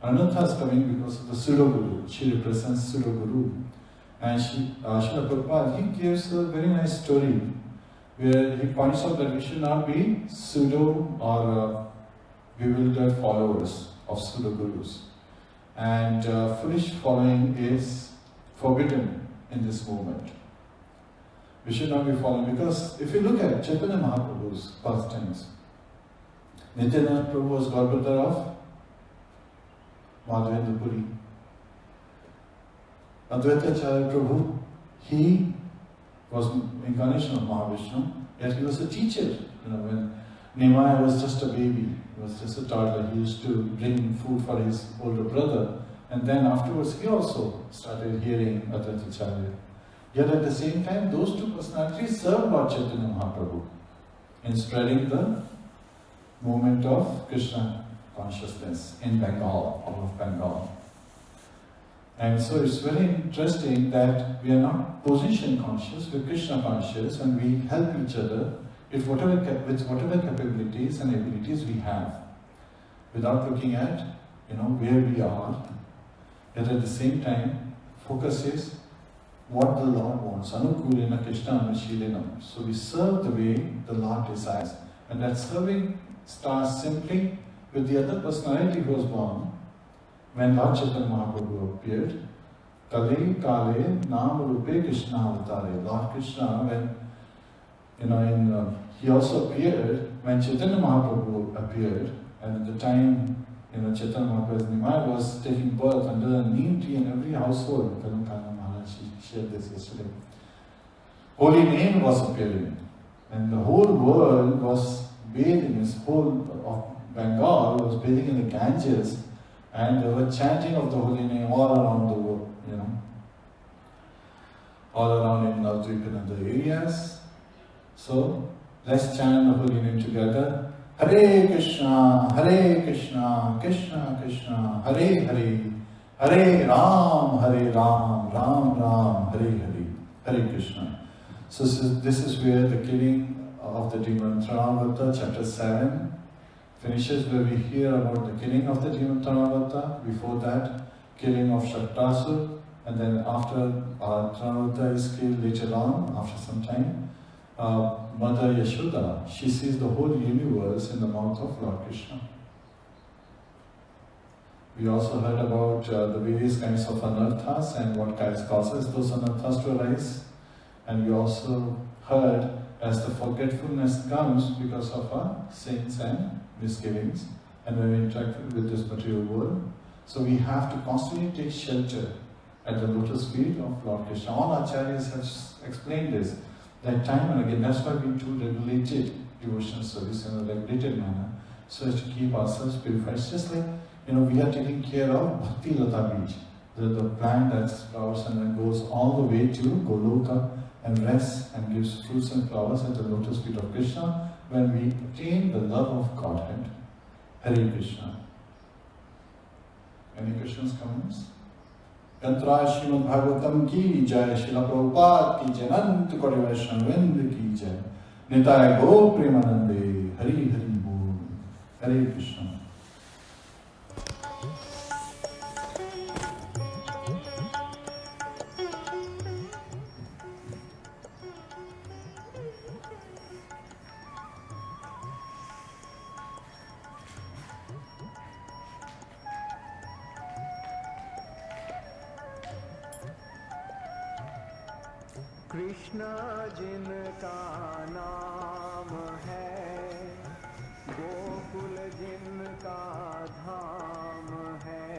Anantha is coming because of the pseudo-guru. She represents pseudo-guru. And Srila Prabhupada, he gives a very nice story where he points out that we should not be pseudo or bewildered followers of pseudo-gurus. And foolish following is forbidden in this movement. We should not be following, because if you look at Chaitanya Mahaprabhu's pastimes, Nityananda Prabhu was godbrother of Madhavendra Puri. Advaitacharya Prabhu, he was incarnation of Mahavishnu, yet he was a teacher. When Nehemiah was just a baby, he was just a toddler, he used to bring food for his older brother, and then afterwards he also started hearing Advaitacharya. Yet at the same time, those two personalities served Lord Chaitanya Mahaprabhu in spreading the movement of Krishna consciousness in Bengal, all of Bengal. And so it's very interesting that we are not position conscious, we are Krishna conscious, and we help each other with whatever capabilities and abilities we have, without looking at where we are. Yet at the same time, focus is what the Lord wants. Anukulena Krishna Anushilena. So we serve the way the Lord desires. And that serving starts simply with the other personality who was born. When Lord Chaitanya Mahaprabhu appeared, Kale Kale Nam Rupe Krishna Avatare. Lord Krishna, when he also appeared when Chaitanya Mahaprabhu appeared, and at the time Chaitanya Mahaprabhu's Nimai was taking birth under a neem tree in every household. She shared this yesterday. Holy name was appearing, and the whole world was bathing. This whole of Bengal was bathing in the Ganges, and they were chanting of the holy name all around the world, all around in Navadvip and other areas. So let's chant the holy name together. Hare Krishna, Krishna Krishna, Hare Hare, Hare Ram, Ram Ram, Hare Hare, Hare Krishna. So this is where the killing of the demon Tṛṇāvarta, chapter 7, finishes, where we hear about the killing of the demon Tṛṇāvarta. Before that, killing of Shaktasura, and then after Tṛṇāvarta is killed later on, after some time, Mother Yashoda, she sees the whole universe in the mouth of Lord Krishna. We also heard about the various kinds of anarthas and what causes those anarthas to arise. And we also heard as the forgetfulness comes because of our sins and misgivings, and when we interact with this material world. So we have to constantly take shelter at the lotus feet of Lord Krishna. All acharyas have explained this, that time and again. That's why we do regulated devotional service in a regulated manner, so as to keep ourselves purified. It's just like, we are taking care of Bhakti Lata Beach, the plant that sprouts and then goes all the way to Goloka and rests and gives fruits and flowers at the lotus feet of Krishna. When we attain the love of Godhead, Hare Krishna. Any questions, comments? Tantra Srimad Bhagavatam ki jai, Srila Prabhupada ki jai, Ananta Koti Vaishnava ki jai, Nitai Go Premanande, Hari Hari Bol, Hare Krishna. Krishna जिनका नाम है, गोकुल जिनका धाम है,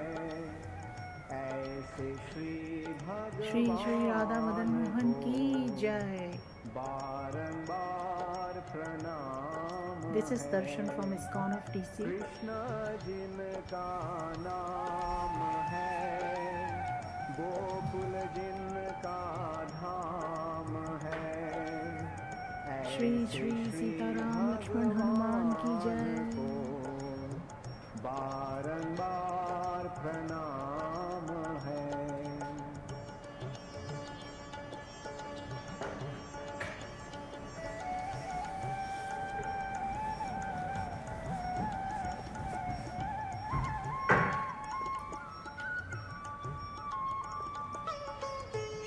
ऐसे श्री भगवान श्री राधा मदन मोहन की जय। बारंबार प्रणाम This is darshan from ISKCON of DC. Krishna जिनका नाम है, गोकुल जिनका धाम है, श्री श्री सीताराम लक्ष्मण हनुमान की जय। बारंबार प्रणाम है।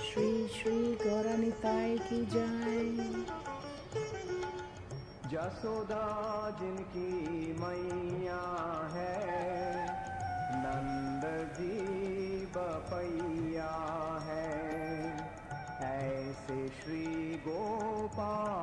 श्री श्री गौरानिताय की जय। जसोदा जिनकी मैया है, नंद जी बपैया है, ऐसे श्री गोपाल